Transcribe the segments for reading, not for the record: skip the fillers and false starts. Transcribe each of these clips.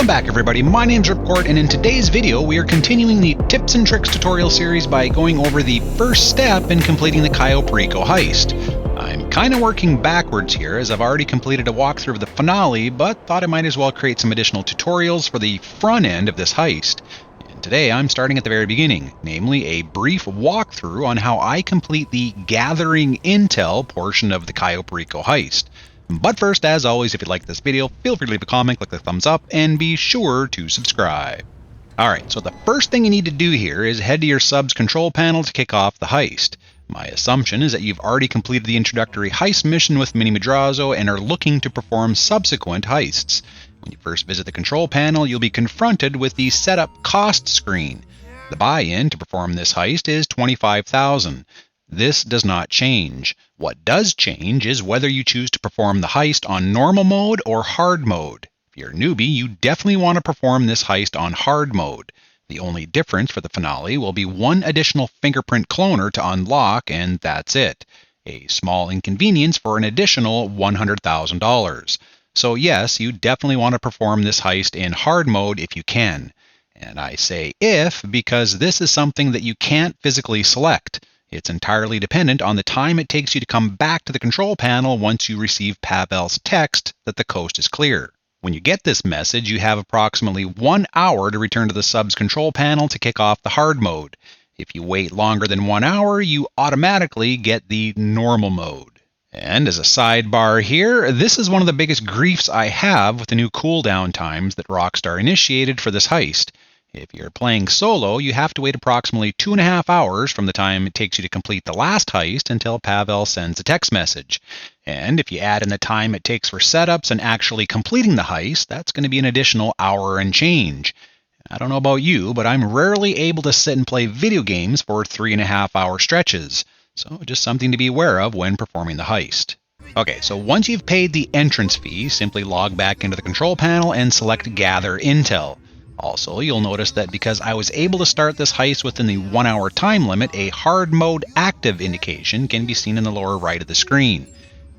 Welcome back everybody, my name's RIPCORD, and in today's video we are continuing the tips and tricks tutorial series by going over the first step in completing the Cayo Heist. I'm kind of working backwards here as I've already completed a walkthrough of the finale, but thought I might as well create some additional tutorials for the front end of this heist. And today I'm starting at the very beginning, namely a brief walkthrough on how I complete the gathering intel portion of the Cayo Heist. But first, as always, if you like this video, feel free to leave a comment, click the thumbs up, and be sure to subscribe. Alright, so the first thing you need to do here is head to your sub's control panel to kick off the heist. My assumption is that you've already completed the introductory heist mission with Mini Madrazo and are looking to perform subsequent heists. When you first visit the control panel, you'll be confronted with the setup cost screen. The buy-in to perform this heist is $25,000. This does not change. What does change is whether you choose to perform the heist on normal mode or hard mode. If you're a newbie, you definitely want to perform this heist on hard mode. The only difference for the finale will be one additional fingerprint cloner to unlock, and that's it. A small inconvenience for an additional $100,000. So yes, you definitely want to perform this heist in hard mode if you can. And I say if because this is something that you can't physically select. It's entirely dependent on the time it takes you to come back to the control panel once you receive Pavel's text that the coast is clear. When you get this message, you have approximately 1 hour to return to the sub's control panel to kick off the hard mode. If you wait longer than 1 hour, you automatically get the normal mode. And as a sidebar here, this is one of the biggest griefs I have with the new cooldown times that Rockstar initiated for this heist. If you're playing solo, you have to wait approximately 2.5 hours from the time it takes you to complete the last heist until Pavel sends a text message. And if you add in the time it takes for setups and actually completing the heist, that's going to be an additional hour and change. I don't know about you, but I'm rarely able to sit and play video games for 3.5 hour stretches. So just something to be aware of when performing the heist. Okay, so once you've paid the entrance fee, simply log back into the control panel and select Gather Intel. Also, you'll notice that because I was able to start this heist within the 1 hour time limit, a hard mode active indication can be seen in the lower right of the screen.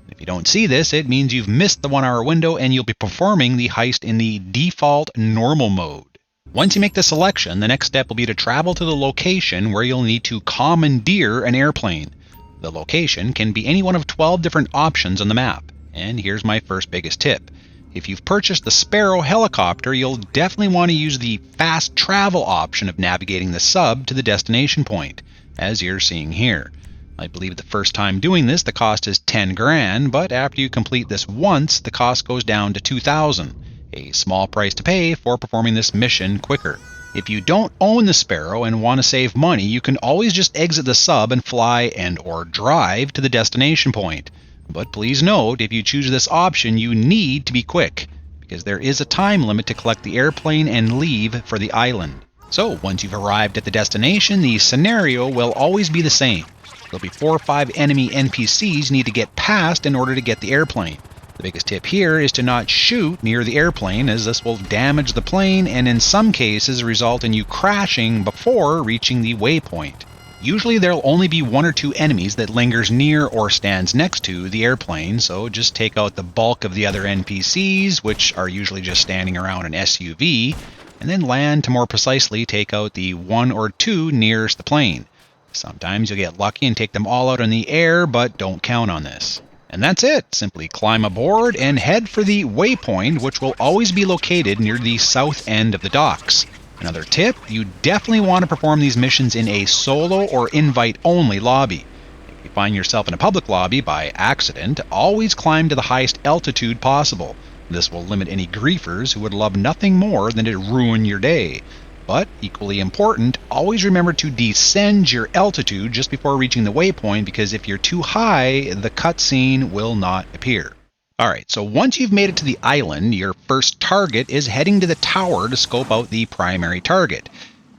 If you don't see this, it means you've missed the 1 hour window and you'll be performing the heist in the default normal mode. Once you make the selection, the next step will be to travel to the location where you'll need to commandeer an airplane. The location can be any one of 12 different options on the map. And here's my first biggest tip. If you've purchased the Sparrow helicopter, you'll definitely want to use the fast travel option of navigating the sub to the destination point, as you're seeing here. I believe the first time doing this, the cost is 10 grand, but after you complete this once, the cost goes down to 2,000, a small price to pay for performing this mission quicker. If you don't own the Sparrow and want to save money, you can always just exit the sub and fly and/or drive to the destination point. But please note, if you choose this option, you need to be quick, because there is a time limit to collect the airplane and leave for the island. So once you've arrived at the destination, the scenario will always be the same. There'll be 4 or 5 enemy NPCs you need to get past in order to get the airplane. The biggest tip here is to not shoot near the airplane, as this will damage the plane and in some cases result in you crashing before reaching the waypoint. Usually there'll only be 1 or 2 enemies that lingers near or stands next to the airplane, so just take out the bulk of the other NPCs, which are usually just standing around an SUV, and then land to more precisely take out the 1 or 2 nearest the plane. Sometimes you'll get lucky and take them all out in the air, but don't count on this. And that's it. Simply climb aboard and head for the waypoint, which will always be located near the south end of the docks. Another tip, you definitely want to perform these missions in a solo or invite-only lobby. If you find yourself in a public lobby by accident, always climb to the highest altitude possible. This will limit any griefers who would love nothing more than to ruin your day. But, equally important, always remember to descend your altitude just before reaching the waypoint, because if you're too high, the cutscene will not appear. Alright, so once you've made it to the island, your first target is heading to the tower to scope out the primary target.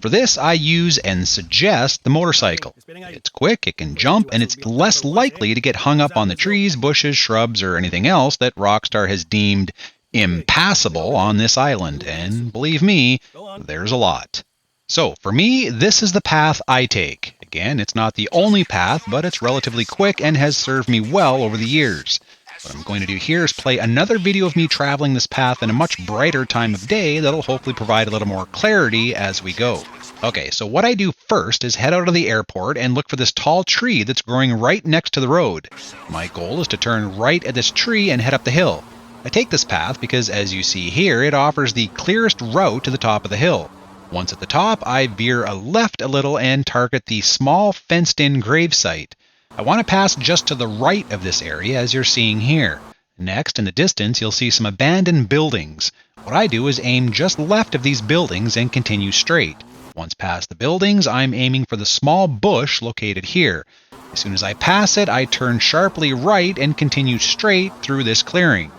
For this, I use and suggest the motorcycle. It's quick, it can jump, and it's less likely to get hung up on the trees, bushes, shrubs, or anything else that Rockstar has deemed impassable on this island. And believe me, there's a lot. So, for me, this is the path I take. Again, it's not the only path, but it's relatively quick and has served me well over the years. What I'm going to do here is play another video of me traveling this path in a much brighter time of day that'll hopefully provide a little more clarity as we go. Okay, so what I do first is head out of the airport and look for this tall tree that's growing right next to the road. My goal is to turn right at this tree and head up the hill. I take this path because, as you see here, it offers the clearest route to the top of the hill. Once at the top, I veer left a little and target the small fenced-in gravesite. I want to pass just to the right of this area, as you're seeing here. Next, in the distance, you'll see some abandoned buildings. What I do is aim just left of these buildings and continue straight. Once past the buildings, I'm aiming for the small bush located here. As soon as I pass it, I turn sharply right and continue straight through this clearing.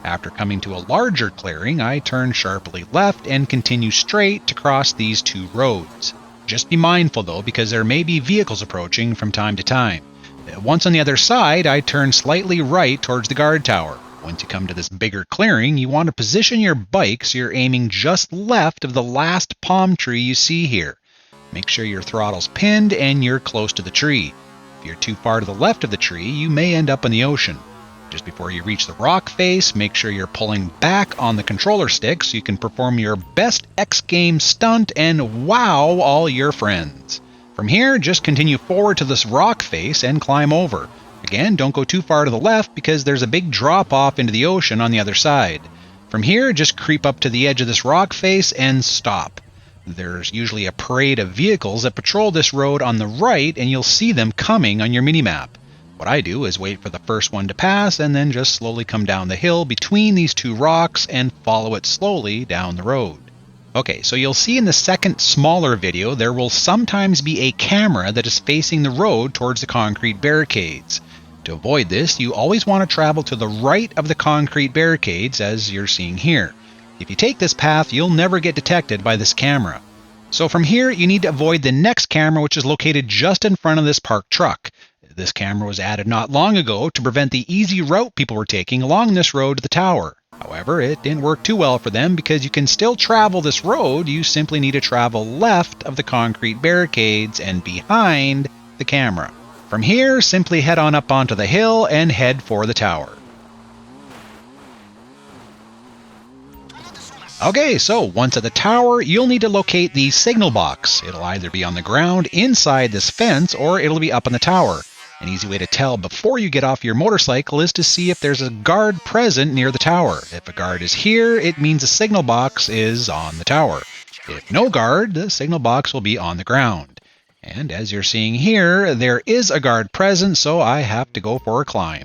After coming to a larger clearing, I turn sharply left and continue straight to cross these two roads. Just be mindful though, because there may be vehicles approaching from time to time. Once on the other side, I turn slightly right towards the guard tower. Once you come to this bigger clearing, you want to position your bike so you're aiming just left of the last palm tree you see here. Make sure your throttle's pinned and you're close to the tree. If you're too far to the left of the tree, you may end up in the ocean. Just before you reach the rock face, make sure you're pulling back on the controller stick so you can perform your best X-Games stunt and wow all your friends. From here, just continue forward to this rock face and climb over. Again, don't go too far to the left because there's a big drop off into the ocean on the other side. From here, just creep up to the edge of this rock face and stop. There's usually a parade of vehicles that patrol this road on the right, and you'll see them coming on your minimap. What I do is wait for the first one to pass and then just slowly come down the hill between these two rocks and follow it slowly down the road. Okay, so you'll see in the second smaller video there will sometimes be a camera that is facing the road towards the concrete barricades. To avoid this, you always want to travel to the right of the concrete barricades as you're seeing here. If you take this path, you'll never get detected by this camera. So from here, you need to avoid the next camera, which is located just in front of this parked truck. This camera was added not long ago to prevent the easy route people were taking along this road to the tower. However, it didn't work too well for them because you can still travel this road, you simply need to travel left of the concrete barricades and behind the camera. From here, simply head on up onto the hill and head for the tower. Okay, so once at the tower, you'll need to locate the signal box. It'll either be on the ground inside this fence or it'll be up on the tower. An easy way to tell before you get off your motorcycle is to see if there's a guard present near the tower. If a guard is here, it means the signal box is on the tower. If no guard, the signal box will be on the ground. And as you're seeing here, there is a guard present, so I have to go for a climb.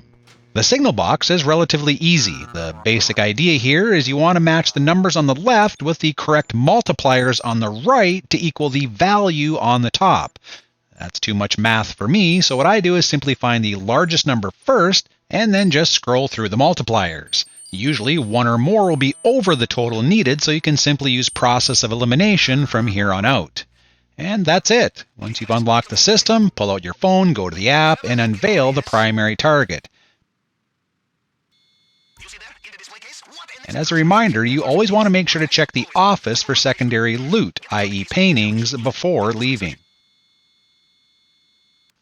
The signal box is relatively easy. The basic idea here is you want to match the numbers on the left with the correct multipliers on the right to equal the value on the top. That's too much math for me, so what I do is simply find the largest number first and then just scroll through the multipliers. Usually one or more will be over the total needed, so you can simply use process of elimination from here on out. And that's it. Once you've unlocked the system, pull out your phone, go to the app, and unveil the primary target. And as a reminder, you always want to make sure to check the office for secondary loot, i.e. paintings, before leaving.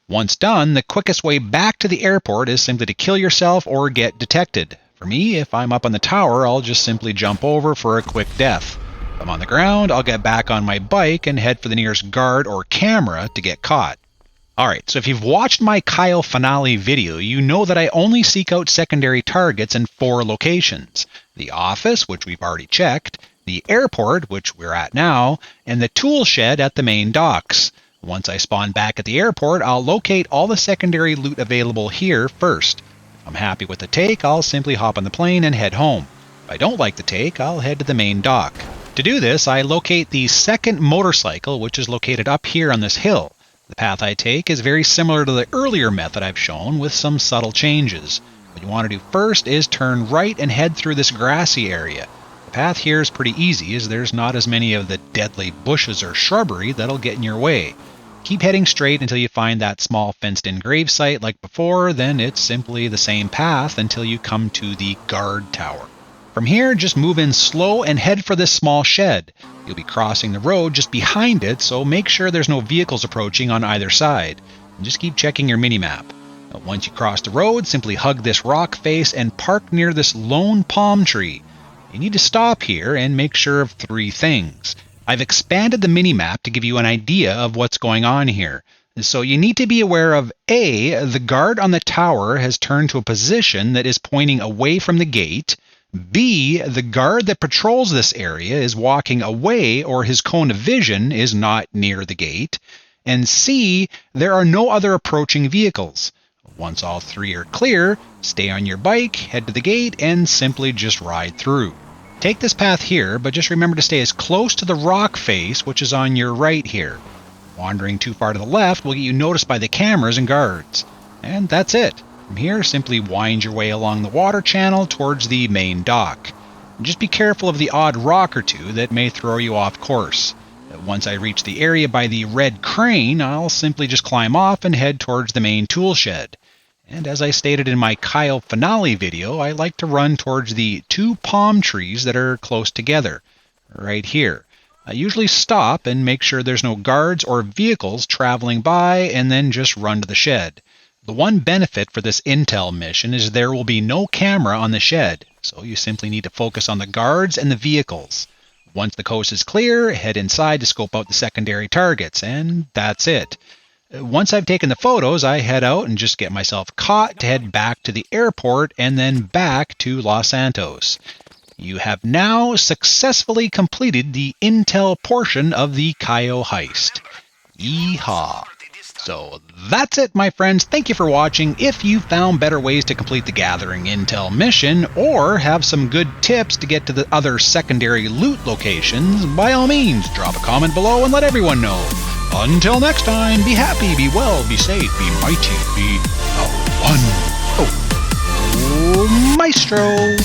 Once done, the quickest way back to the airport is simply to kill yourself or get detected. For me, if I'm up on the tower, I'll just simply jump over for a quick death. If I'm on the ground, I'll get back on my bike and head for the nearest guard or camera to get caught. Alright, so if you've watched my Cayo finale video, you know that I only seek out secondary targets in 4 locations. The office, which we've already checked, the airport, which we're at now, and the tool shed at the main docks. Once I spawn back at the airport, I'll locate all the secondary loot available here first. If I'm happy with the take, I'll simply hop on the plane and head home. If I don't like the take, I'll head to the main dock. To do this, I locate the second motorcycle, which is located up here on this hill. The path I take is very similar to the earlier method I've shown, with some subtle changes. What you want to do first is turn right and head through this grassy area. The path here is pretty easy, as there's not as many of the deadly bushes or shrubbery that'll get in your way. Keep heading straight until you find that small fenced-in gravesite like before, then it's simply the same path until you come to the guard tower. From here, just move in slow and head for this small shed. You'll be crossing the road just behind it, so make sure there's no vehicles approaching on either side. And just keep checking your minimap. Once you cross the road, simply hug this rock face and park near this lone palm tree. You need to stop here and make sure of 3 things. I've expanded the mini-map to give you an idea of what's going on here. So you need to be aware of A, the guard on the tower has turned to a position that is pointing away from the gate. B, the guard that patrols this area is walking away or his cone of vision is not near the gate. And C, there are no other approaching vehicles. Once all 3 are clear, stay on your bike, head to the gate, and simply just ride through. Take this path here, but just remember to stay as close to the rock face, which is on your right here. Wandering too far to the left will get you noticed by the cameras and guards. And that's it. From here, simply wind your way along the water channel towards the main dock. And just be careful of the odd rock or two that may throw you off course. Once I reach the area by the red crane, I'll simply just climb off and head towards the main tool shed. And as I stated in my Cayo finale video, I like to run towards the 2 palm trees that are close together, right here. I usually stop and make sure there's no guards or vehicles traveling by and then just run to the shed. The one benefit for this intel mission is there will be no camera on the shed, so you simply need to focus on the guards and the vehicles. Once the coast is clear, head inside to scope out the secondary targets, and that's it. Once I've taken the photos, I head out and just get myself caught to head back to the airport and then back to Los Santos. You have now successfully completed the intel portion of the Cayo Heist. Yeehaw! So that's it, my friends. Thank you for watching. If you found better ways to complete the Gathering Intel mission, or have some good tips to get to the other secondary loot locations, by all means, drop a comment below and let everyone know. Until next time, be happy, be well, be safe, be mighty, be a one. Oh, Maestro!